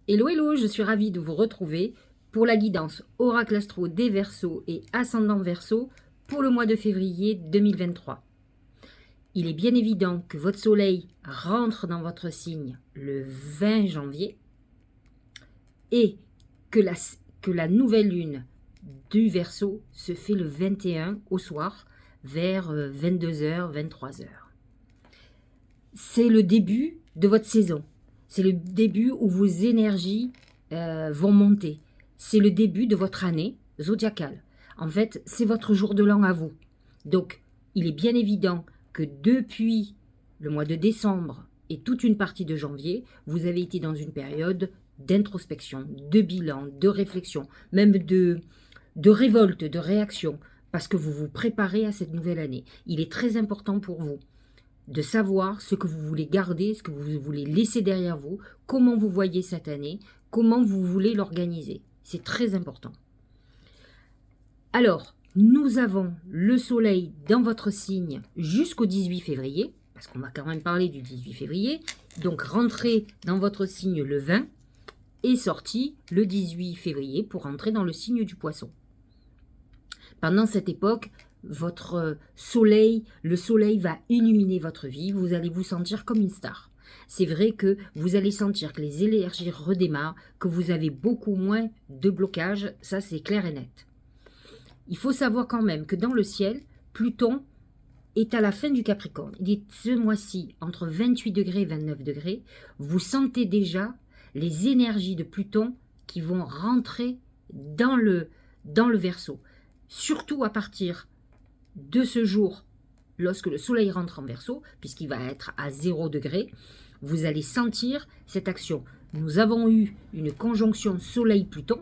Hello, hello, je suis ravie de vous retrouver pour la guidance Oracle Astro des Verseaux et Ascendant Verseau pour le mois de février 2023. Il est bien évident que votre soleil rentre dans votre signe le 20 janvier et que la nouvelle lune du Verseau se fait le 21 au soir vers 22h, 23h. C'est le début de votre saison. C'est le début où vos énergies vont monter. C'est le début de votre année zodiacale. En fait, c'est votre jour de l'an à vous. Donc, il est bien évident que depuis le mois de décembre et toute une partie de janvier, vous avez été dans une période d'introspection, de bilan, de réflexion, même de révolte, de réaction, parce que vous vous préparez à cette nouvelle année. Il est très important pour vous de savoir ce que vous voulez garder, ce que vous voulez laisser derrière vous, comment vous voyez cette année, comment vous voulez l'organiser. C'est très important. Alors, nous avons le soleil dans votre signe jusqu'au 18 février, parce qu'on va quand même parler du 18 février, donc rentrez dans votre signe le 20 et sorti le 18 février pour rentrer dans le signe du poisson. Pendant cette époque, votre soleil, le soleil va illuminer votre vie, vous allez vous sentir comme une star. C'est vrai que vous allez sentir que les énergies redémarrent, que vous avez beaucoup moins de blocages, ça c'est clair et net. Il faut savoir quand même que dans le ciel, Pluton est à la fin du Capricorne. Il est ce mois-ci entre 28 degrés et 29 degrés. Vous sentez déjà les énergies de Pluton qui vont rentrer dans le Verseau. Surtout à partir de ce jour, lorsque le soleil rentre en Verseau, puisqu'il va être à 0 degré, vous allez sentir cette action. Nous avons eu une conjonction soleil-Pluton,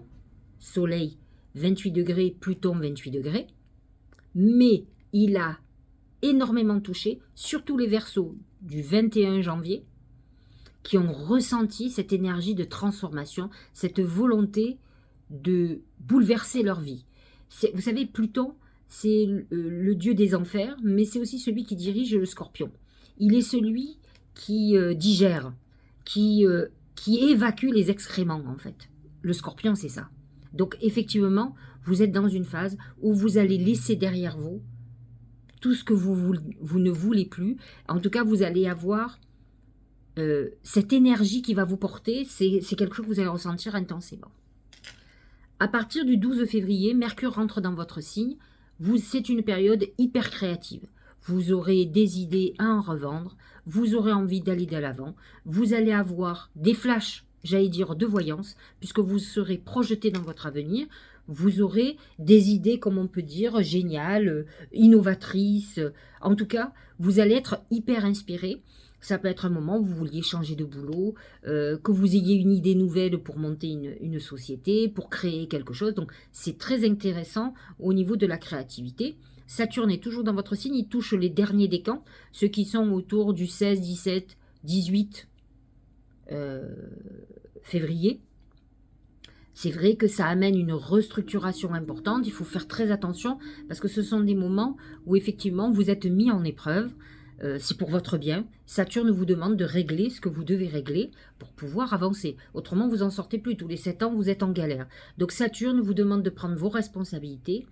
soleil 28 degrés, Pluton 28 degrés, mais il a énormément touché, surtout les Verseaux du 21 janvier, qui ont ressenti cette énergie de transformation, cette volonté de bouleverser leur vie. Vous savez, Pluton, c'est le dieu des enfers, mais c'est aussi celui qui dirige le scorpion. Il est celui qui digère, qui évacue les excréments, en fait. Le scorpion, c'est ça. Donc, effectivement, vous êtes dans une phase où vous allez laisser derrière vous tout ce que vous ne voulez plus. En tout cas, vous allez avoir cette énergie qui va vous porter. C'est quelque chose que vous allez ressentir intensément. À partir du 12 février, Mercure rentre dans votre signe. C'est une période hyper créative. Vous aurez des idées à en revendre. Vous aurez envie d'aller de l'avant. Vous allez avoir des flashs, j'allais dire, de voyance, puisque vous serez projeté dans votre avenir. Vous aurez des idées, comme on peut dire, géniales, innovatrices. En tout cas, vous allez être hyper inspiré. Ça peut être un moment où vous vouliez changer de boulot, que vous ayez une idée nouvelle pour monter une société, pour créer quelque chose. Donc, c'est très intéressant au niveau de la créativité. Saturne est toujours dans votre signe, il touche les derniers décans, ceux qui sont autour du 16, 17, 18 février. C'est vrai que ça amène une restructuration importante, il faut faire très attention parce que ce sont des moments où effectivement vous êtes mis en épreuve. C'est pour votre bien. Saturne vous demande de régler ce que vous devez régler pour pouvoir avancer. Autrement, vous n'en sortez plus. Tous les 7 ans, vous êtes en galère. Donc Saturne vous demande de prendre vos responsabilités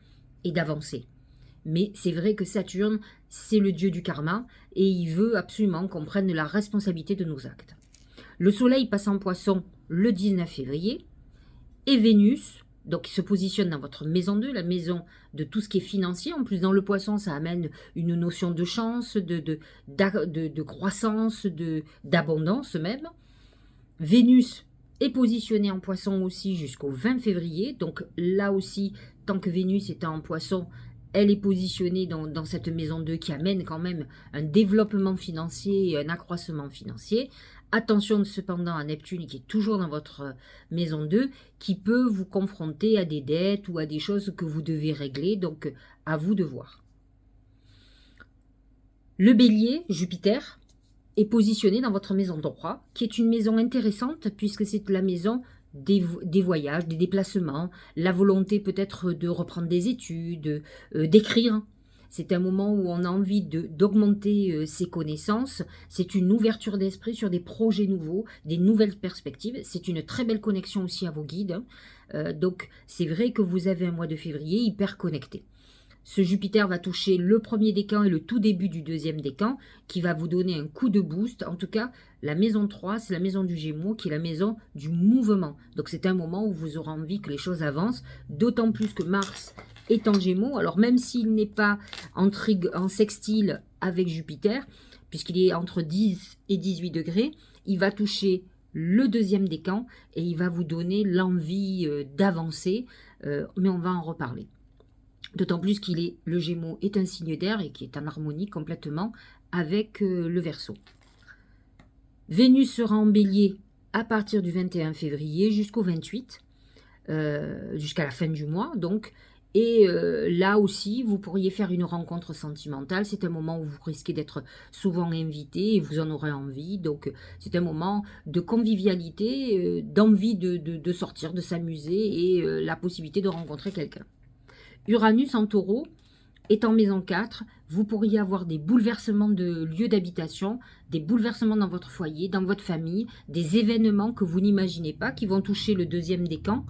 et d'avancer. Mais c'est vrai que Saturne, c'est le dieu du karma et il veut absolument qu'on prenne la responsabilité de nos actes. Le Soleil passe en Poisson le 19 février et Vénus, donc il se positionne dans votre maison 2, la maison de tout ce qui est financier. En plus, dans le poisson, ça amène une notion de chance, de croissance, d'abondance même. Vénus est positionnée en poisson aussi jusqu'au 20 février. Donc là aussi, tant que Vénus est en poisson, elle est positionnée dans cette maison 2 qui amène quand même un développement financier et un accroissement financier. Attention cependant à Neptune qui est toujours dans votre maison 2, qui peut vous confronter à des dettes ou à des choses que vous devez régler, donc à vous de voir. Le Bélier, Jupiter, est positionné dans votre maison 3, qui est une maison intéressante puisque c'est la maison des voyages, des déplacements, la volonté peut-être de reprendre des études, d'écrire. C'est un moment où on a envie d'augmenter ses connaissances. C'est une ouverture d'esprit sur des projets nouveaux, des nouvelles perspectives. C'est une très belle connexion aussi à vos guides, hein. Donc, c'est vrai que vous avez un mois de février hyper connecté. Ce Jupiter va toucher le premier décan et le tout début du deuxième décan, qui va vous donner un coup de boost. En tout cas, la maison 3, c'est la maison du Gémeaux, qui est la maison du mouvement. Donc c'est un moment où vous aurez envie que les choses avancent, d'autant plus que Mars est en Gémeaux. Alors même s'il n'est pas en sextile avec Jupiter, puisqu'il est entre 10 et 18 degrés, il va toucher le deuxième décan et il va vous donner l'envie d'avancer, mais on va en reparler. D'autant plus le Gémeaux est un signe d'air et qui est en harmonie complètement avec le Verseau. Vénus sera en Bélier à partir du 21 février jusqu'au 28, jusqu'à la fin du mois donc. Et là aussi, vous pourriez faire une rencontre sentimentale. C'est un moment où vous risquez d'être souvent invité et vous en aurez envie. Donc, c'est un moment de convivialité, d'envie de sortir, de s'amuser et la possibilité de rencontrer quelqu'un. Uranus en Taureau est en maison 4, vous pourriez avoir des bouleversements de lieux d'habitation, des bouleversements dans votre foyer, dans votre famille, des événements que vous n'imaginez pas, qui vont toucher le deuxième décan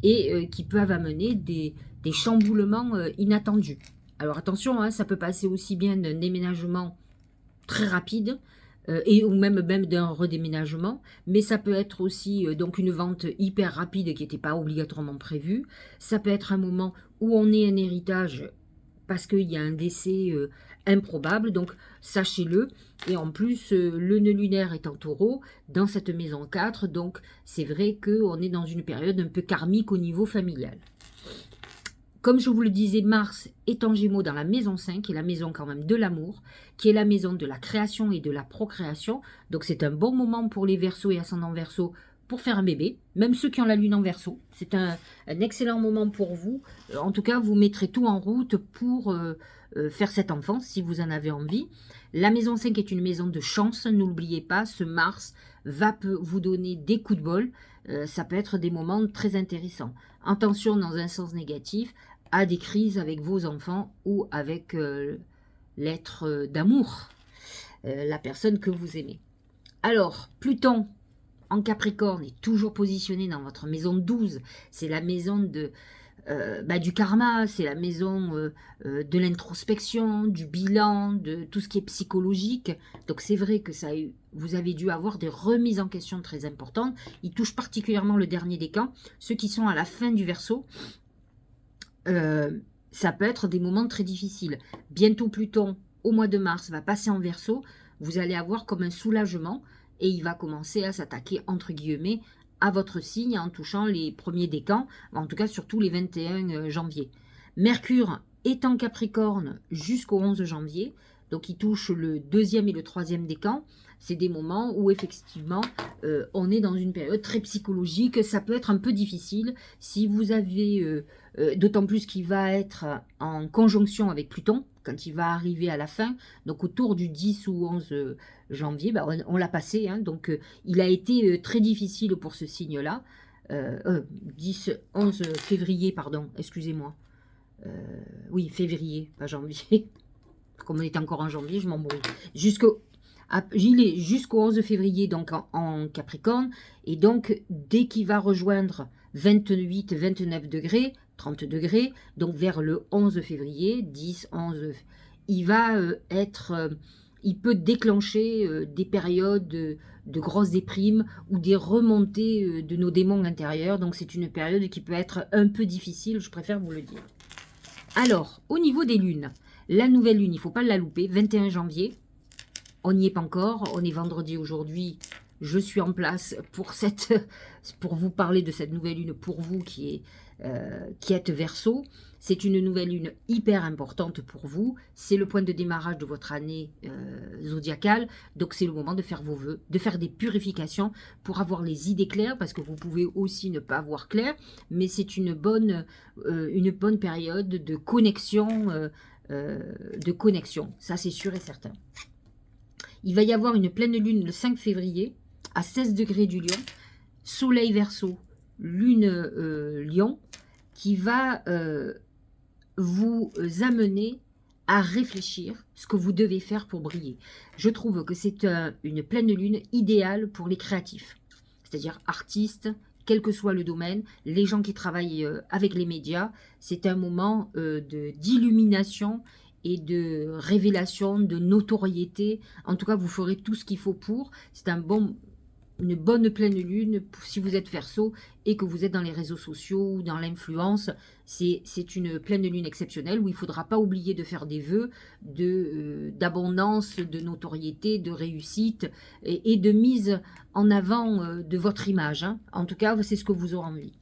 et qui peuvent amener des chamboulements inattendus. Alors attention, hein, ça peut passer aussi bien d'un déménagement très rapide, ou même d'un redéménagement, mais ça peut être aussi donc une vente hyper rapide qui n'était pas obligatoirement prévue. Ça peut être un moment où on est un héritage parce qu'il y a un décès improbable, donc sachez-le. Et en plus, le nœud lunaire est en Taureau dans cette maison 4, donc c'est vrai qu'on est dans une période un peu karmique au niveau familial. Comme je vous le disais, Mars est en Gémeaux dans la maison 5, qui est la maison quand même de l'amour, qui est la maison de la création et de la procréation. Donc c'est un bon moment pour les Verseaux et ascendants Verseaux pour faire un bébé, même ceux qui ont la lune en Verseau. C'est un excellent moment pour vous. En tout cas, vous mettrez tout en route pour faire cet enfant, si vous en avez envie. La maison 5 est une maison de chance, n'oubliez pas, ce Mars va vous donner des coups de bol. Ça peut être des moments très intéressants. Attention, dans un sens négatif, à des crises avec vos enfants ou avec l'être d'amour, la personne que vous aimez. Alors, Pluton en Capricorne est toujours positionné dans votre maison 12. C'est la maison du karma, c'est la maison de l'introspection, du bilan, de tout ce qui est psychologique. Donc c'est vrai que vous avez dû avoir des remises en question très importantes. Il touche particulièrement le dernier décan, ceux qui sont à la fin du Verseau. Ça peut être des moments très difficiles. Bientôt Pluton, au mois de mars, va passer en Verseau. Vous allez avoir comme un soulagement et il va commencer à s'attaquer, entre guillemets, à votre signe en touchant les premiers décans, en tout cas surtout les 21 janvier. Mercure est en Capricorne jusqu'au 11 janvier, donc il touche le deuxième et le troisième décan. C'est des moments où effectivement on est dans une période très psychologique, ça peut être un peu difficile si vous avez, d'autant plus qu'il va être en conjonction avec Pluton, quand il va arriver à la fin, donc autour du 10 ou 11 janvier, on l'a passé, hein, donc il a été très difficile pour ce signe-là, 11 février, pardon, excusez-moi, oui, février, pas janvier, comme on est encore en janvier, je m'embrouille, jusqu'au 11 février, donc en Capricorne, et donc dès qu'il va rejoindre 28-29 degrés, 30 degrés, donc vers le 11 février, 10, 11, il peut déclencher des périodes de grosses déprimes ou des remontées de nos démons intérieurs, donc c'est une période qui peut être un peu difficile, je préfère vous le dire. Alors, au niveau des lunes, la nouvelle lune, il ne faut pas la louper, 21 janvier, on n'y est pas encore, on est vendredi aujourd'hui, je suis en place pour vous parler de cette nouvelle lune pour vous qui êtes Verseau. C'est une nouvelle lune hyper importante pour vous, c'est le point de démarrage de votre année zodiacale, donc c'est le moment de faire vos vœux, de faire des purifications pour avoir les idées claires, parce que vous pouvez aussi ne pas avoir clair, mais c'est une bonne période de connexion, ça c'est sûr et certain. Il va y avoir une pleine lune le 5 février à 16 degrés du Lion, Soleil Verseau, Lune Lion, qui va vous amener à réfléchir ce que vous devez faire pour briller. Je trouve que c'est une pleine lune idéale pour les créatifs, c'est-à-dire artistes, quel que soit le domaine, les gens qui travaillent avec les médias. C'est un moment d'illumination et de révélation, de notoriété. En tout cas, vous ferez tout ce qu'il faut pour. C'est une bonne pleine lune si vous êtes Verseau et que vous êtes dans les réseaux sociaux ou dans l'influence. C'est une pleine lune exceptionnelle où il ne faudra pas oublier de faire des vœux d'abondance, de notoriété, de réussite et de mise en avant de votre image. Hein. En tout cas, c'est ce que vous aurez envie.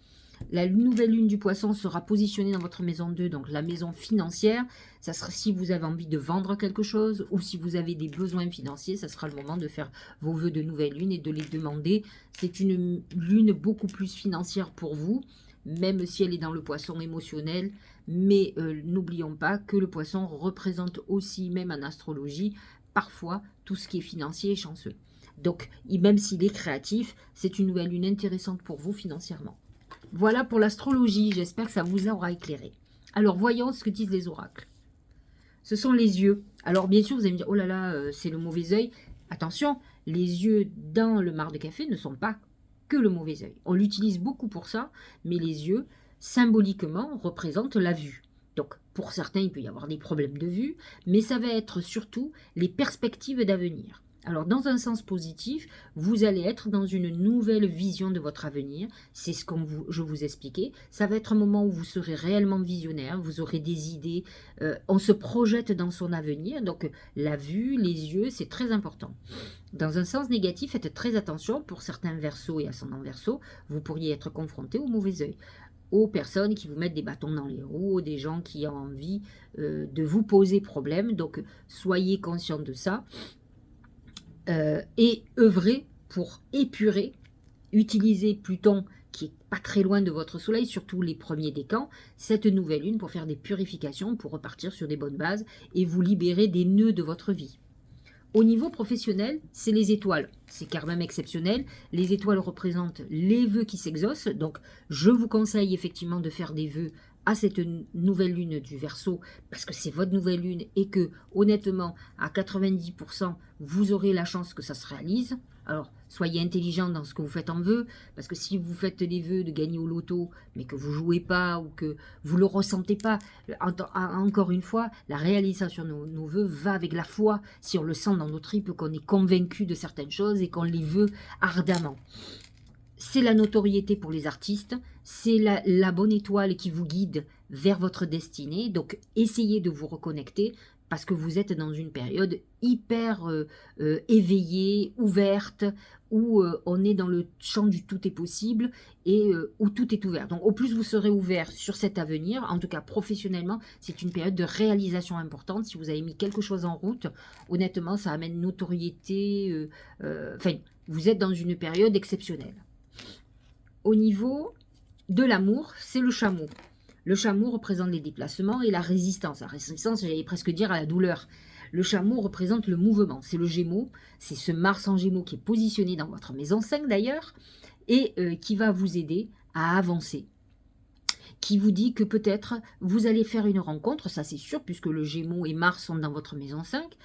La nouvelle lune du poisson sera positionnée dans votre maison 2, donc la maison financière. Ça sera si vous avez envie de vendre quelque chose ou si vous avez des besoins financiers, ça sera le moment de faire vos vœux de nouvelle lune et de les demander. C'est une lune beaucoup plus financière pour vous, même si elle est dans le poisson émotionnel. Mais n'oublions pas que le poisson représente aussi, même en astrologie, parfois tout ce qui est financier et chanceux. Donc, même s'il est créatif, c'est une nouvelle lune intéressante pour vous financièrement. Voilà pour l'astrologie, j'espère que ça vous aura éclairé. Alors, voyons ce que disent les oracles. Ce sont les yeux. Alors, bien sûr, vous allez me dire, oh là là, c'est le mauvais œil. Attention, les yeux dans le marc de café ne sont pas que le mauvais œil. On l'utilise beaucoup pour ça, mais les yeux, symboliquement, représentent la vue. Donc, pour certains, il peut y avoir des problèmes de vue, mais ça va être surtout les perspectives d'avenir. Alors, dans un sens positif, vous allez être dans une nouvelle vision de votre avenir. C'est ce que je vous expliquais. Ça va être un moment où vous serez réellement visionnaire, vous aurez des idées. On se projette dans son avenir. Donc, la vue, les yeux, c'est très important. Dans un sens négatif, faites très attention. Pour certains Verseaux et ascendants Verseaux, vous pourriez être confronté au mauvais œil, aux personnes qui vous mettent des bâtons dans les roues, des gens qui ont envie de vous poser problème. Donc, soyez conscient de ça. Et œuvrer pour épurer, utiliser Pluton qui est pas très loin de votre soleil, surtout les premiers décans, cette nouvelle lune pour faire des purifications, pour repartir sur des bonnes bases et vous libérer des nœuds de votre vie. Au niveau professionnel, c'est les étoiles. C'est quand même exceptionnel. Les étoiles représentent les vœux qui s'exaucent. Donc, je vous conseille effectivement de faire des vœux à cette nouvelle lune du Verseau, parce que c'est votre nouvelle lune et que, honnêtement, à 90%, vous aurez la chance que ça se réalise. Alors, soyez intelligent dans ce que vous faites en vœux, parce que si vous faites des vœux de gagner au loto, mais que vous ne jouez pas ou que vous ne le ressentez pas, encore une fois, la réalisation de nos vœux va avec la foi. Si on le sent dans nos tripes, qu'on est convaincu de certaines choses et qu'on les veut ardemment. C'est la notoriété pour les artistes, c'est la bonne étoile qui vous guide vers votre destinée. Donc, essayez de vous reconnecter parce que vous êtes dans une période hyper éveillée, ouverte, où on est dans le champ du tout est possible et où tout est ouvert. Donc, au plus vous serez ouvert sur cet avenir, en tout cas professionnellement, c'est une période de réalisation importante. Si vous avez mis quelque chose en route, honnêtement, ça amène notoriété. Enfin, vous êtes dans une période exceptionnelle. Au niveau de l'amour, c'est le chameau. Le chameau représente les déplacements et la résistance. La résistance, j'allais presque dire à la douleur. Le chameau représente le mouvement. C'est le Gémeaux. C'est ce Mars en Gémeaux qui est positionné dans votre maison 5 d'ailleurs et qui va vous aider à avancer. Qui vous dit que peut-être vous allez faire une rencontre, ça c'est sûr, puisque le Gémeaux et Mars sont dans votre maison 5.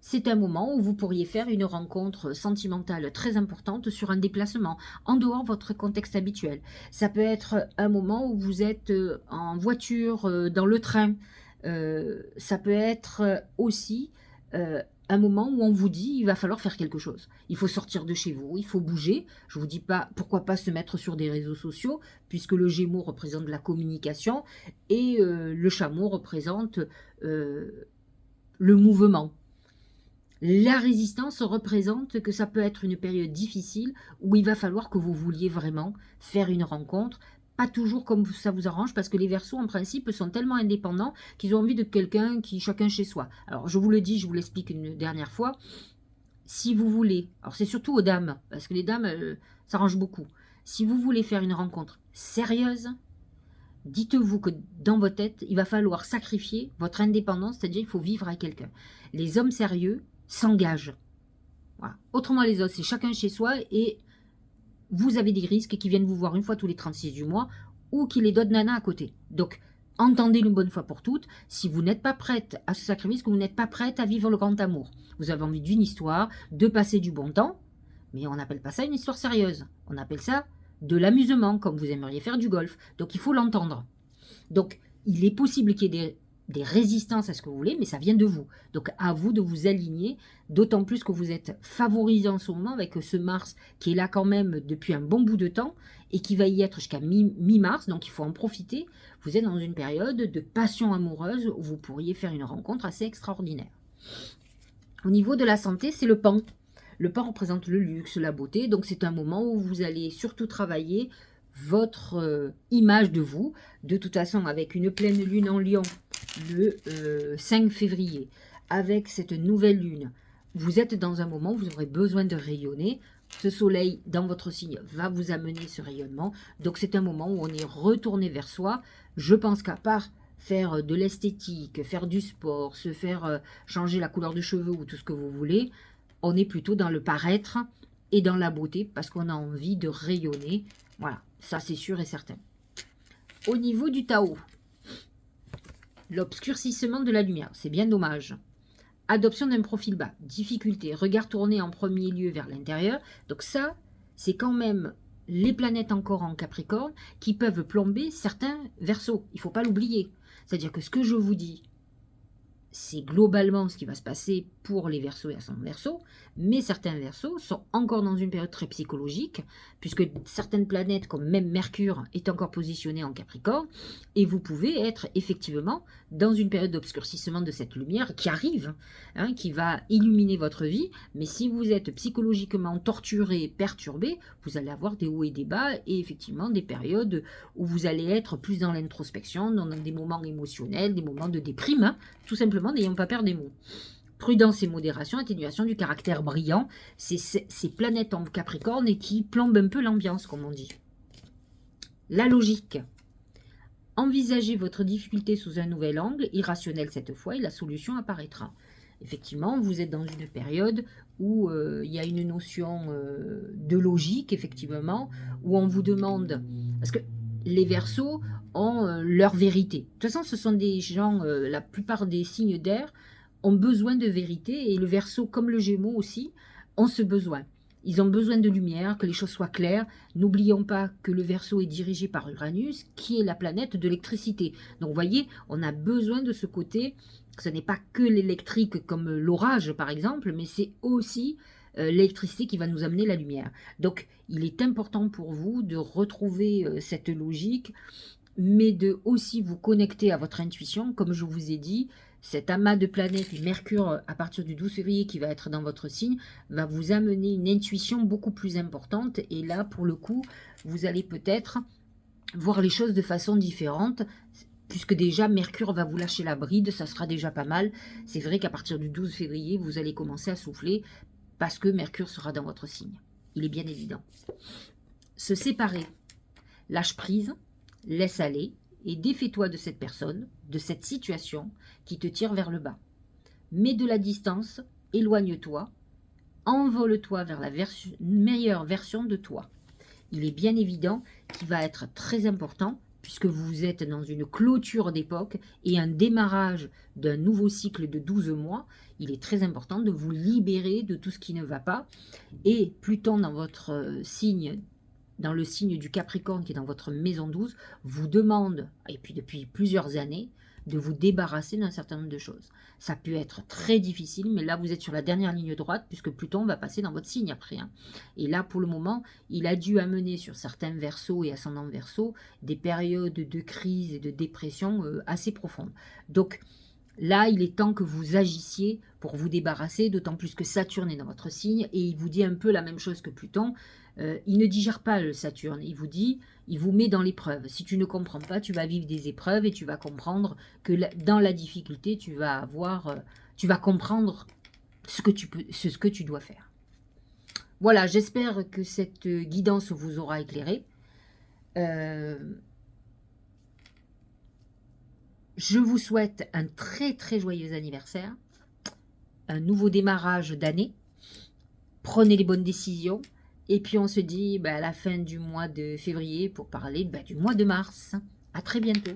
C'est un moment où vous pourriez faire une rencontre sentimentale très importante sur un déplacement, en dehors de votre contexte habituel. Ça peut être un moment où vous êtes en voiture, dans le train. Ça peut être aussi un moment où on vous dit il va falloir faire quelque chose. Il faut sortir de chez vous, il faut bouger. Je ne vous dis pas pourquoi pas se mettre sur des réseaux sociaux, puisque le Gémeaux représente la communication et le Chameau représente le mouvement. La résistance représente que ça peut être une période difficile où il va falloir que vous vouliez vraiment faire une rencontre, pas toujours comme ça vous arrange, parce que les Verseaux en principe sont tellement indépendants qu'ils ont envie de quelqu'un qui chacun chez soi. Alors je vous le dis, je vous l'explique une dernière fois, si vous voulez, alors c'est surtout aux dames, parce que les dames s'arrangent beaucoup, si vous voulez faire une rencontre sérieuse, dites-vous que dans votre tête, il va falloir sacrifier votre indépendance, c'est-à-dire il faut vivre avec quelqu'un. Les hommes sérieux s'engagent. Voilà. Autrement, les autres, c'est chacun chez soi et vous avez des risques qui viennent vous voir une fois tous les 36 du mois ou qui les donnent nana à côté. Donc, entendez-le une bonne fois pour toutes. Si vous n'êtes pas prête à ce sacrifice, que vous n'êtes pas prête à vivre le grand amour. Vous avez envie d'une histoire, de passer du bon temps, mais on n'appelle pas ça une histoire sérieuse. On appelle ça de l'amusement, comme vous aimeriez faire du golf. Donc il faut l'entendre. Donc il est possible qu'il y ait des résistances à ce que vous voulez, mais ça vient de vous. Donc à vous de vous aligner, d'autant plus que vous êtes favorisé en ce moment avec ce Mars qui est là quand même depuis un bon bout de temps et qui va y être jusqu'à mi-mars, donc il faut en profiter. Vous êtes dans une période de passion amoureuse où vous pourriez faire une rencontre assez extraordinaire. Au niveau de la santé, c'est le pan. Le pan représente le luxe, la beauté, donc c'est un moment où vous allez surtout travailler votre image de vous. De toute façon, avec une pleine lune en Lion le 5 février, avec cette nouvelle lune, vous êtes dans un moment où vous aurez besoin de rayonner. Ce soleil dans votre signe va vous amener ce rayonnement. Donc c'est un moment où on est retourné vers soi. Je pense qu'à part faire de l'esthétique, faire du sport, se faire changer la couleur de cheveux ou tout ce que vous voulez, on est plutôt dans le paraître et dans la beauté parce qu'on a envie de rayonner. Voilà, ça c'est sûr et certain. Au niveau du Tao, l'obscurcissement de la lumière, c'est bien dommage. Adoption d'un profil bas, difficulté, regard tourné en premier lieu vers l'intérieur. Donc ça, c'est quand même les planètes encore en Capricorne qui peuvent plomber certains Verseaux. Il ne faut pas l'oublier. C'est-à-dire que ce que je vous dis, c'est globalement ce qui va se passer pour les Verseaux et ascendants Verseaux, mais certains Verseaux sont encore dans une période très psychologique, puisque certaines planètes, comme même Mercure, est encore positionnée en Capricorne, et vous pouvez être effectivement dans une période d'obscurcissement de cette lumière qui arrive, hein, qui va illuminer votre vie, mais si vous êtes psychologiquement torturé, perturbé, vous allez avoir des hauts et des bas, et effectivement des périodes où vous allez être plus dans l'introspection, dans des moments émotionnels, des moments de déprime, hein, tout simplement, n'ayons pas peur des mots. Prudence et modération, atténuation du caractère brillant, c'est ces planètes en Capricorne et qui plombent un peu l'ambiance, comme on dit. La logique. Envisagez votre difficulté sous un nouvel angle, irrationnel cette fois, et la solution apparaîtra. Effectivement, vous êtes dans une période où il y a une notion de logique, effectivement, où on vous demande... Parce que les Verseaux ont leur vérité. De toute façon, ce sont des gens, la plupart des signes d'air ont besoin de vérité, et le Verseau, comme le Gémeaux aussi, ont ce besoin. Ils ont besoin de lumière, que les choses soient claires. N'oublions pas que le Verseau est dirigé par Uranus, qui est la planète de l'électricité. Donc, vous voyez, on a besoin de ce côté. Ce n'est pas que l'électrique comme l'orage, par exemple, mais c'est aussi l'électricité qui va nous amener la lumière. Donc, il est important pour vous de retrouver cette logique, mais de aussi vous connecter à votre intuition. Comme je vous ai dit, cet amas de planètes et Mercure, à partir du 12 février, qui va être dans votre signe, va vous amener une intuition beaucoup plus importante. Et là, pour le coup, vous allez peut-être voir les choses de façon différente, puisque déjà Mercure va vous lâcher la bride, ça sera déjà pas mal. C'est vrai qu'à partir du 12 février, vous allez commencer à souffler, parce que Mercure sera dans votre signe. Il est bien évident. Se séparer. Lâche prise, laisse aller, et défais-toi de cette personne, de cette situation qui te tire vers le bas. Mets de la distance, éloigne-toi, envole-toi vers la meilleure version de toi. Il est bien évident qu'il va être très important, puisque vous êtes dans une clôture d'époque et un démarrage d'un nouveau cycle de 12 mois, il est très important de vous libérer de tout ce qui ne va pas. Et Pluton dans votre signe, dans le signe du Capricorne qui est dans votre maison 12, vous demande, et puis depuis plusieurs années, de vous débarrasser d'un certain nombre de choses. Ça peut être très difficile, mais là vous êtes sur la dernière ligne droite, puisque Pluton va passer dans votre signe après. Hein. Et là, pour le moment, il a dû amener sur certains Verseaux et ascendants Verseaux des périodes de crise et de dépression assez profondes. Donc là, il est temps que vous agissiez pour vous débarrasser, d'autant plus que Saturne est dans votre signe, et il vous dit un peu la même chose que Pluton. Il ne digère pas le Saturne, il vous dit, il vous met dans l'épreuve. Si tu ne comprends pas, tu vas vivre des épreuves et tu vas comprendre que dans la difficulté, tu vas comprendre ce que tu dois faire. Voilà, j'espère que cette guidance vous aura éclairé. Je vous souhaite un très très joyeux anniversaire, un nouveau démarrage d'année. Prenez les bonnes décisions. Et puis on se dit à la fin du mois de février pour parler du mois de mars. À très bientôt.